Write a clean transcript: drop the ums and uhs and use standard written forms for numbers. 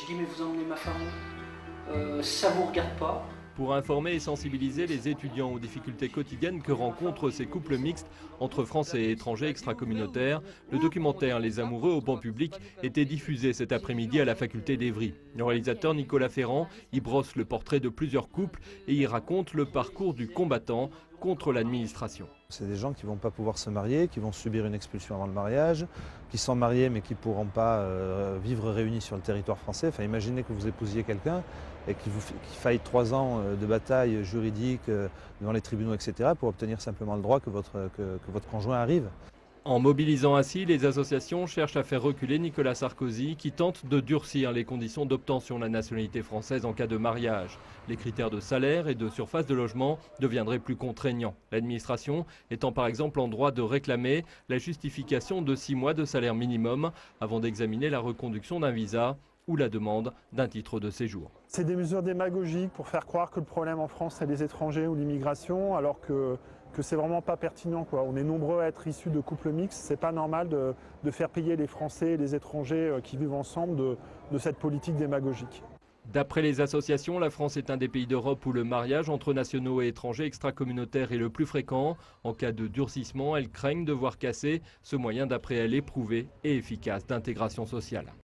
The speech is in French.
dis mais vous emmenez ma femme où? Ça vous regarde pas. Pour informer et sensibiliser les étudiants aux difficultés quotidiennes que rencontrent ces couples mixtes entre Français et étrangers extracommunautaires, le documentaire Les Amoureux au banc public était diffusé cet après-midi à la faculté d'Evry. Le réalisateur Nicolas Ferrand y brosse le portrait de plusieurs couples et y raconte le parcours du combattant contre l'administration. C'est des gens qui ne vont pas pouvoir se marier, qui vont subir une expulsion avant le mariage, qui sont mariés mais qui ne pourront pas vivre réunis sur le territoire français. Enfin, imaginez que vous épousiez quelqu'un et qu'il faille 3 ans de bataille juridique devant les tribunaux, etc. pour obtenir simplement le droit que votre conjoint arrive. En mobilisant ainsi, les associations cherchent à faire reculer Nicolas Sarkozy qui tente de durcir les conditions d'obtention de la nationalité française en cas de mariage. Les critères de salaire et de surface de logement deviendraient plus contraignants. L'administration étant par exemple en droit de réclamer la justification de 6 mois de salaire minimum avant d'examiner la reconduction d'un visa ou la demande d'un titre de séjour. C'est des mesures démagogiques pour faire croire que le problème en France c'est les étrangers ou l'immigration alors que c'est vraiment pas pertinent, quoi. On est nombreux à être issus de couples mixtes, c'est pas normal de faire payer les Français et les étrangers qui vivent ensemble de cette politique démagogique. D'après les associations, la France est un des pays d'Europe où le mariage entre nationaux et étrangers extracommunautaires est le plus fréquent. En cas de durcissement, elles craignent de voir casser ce moyen d'après elles éprouvé et efficace d'intégration sociale.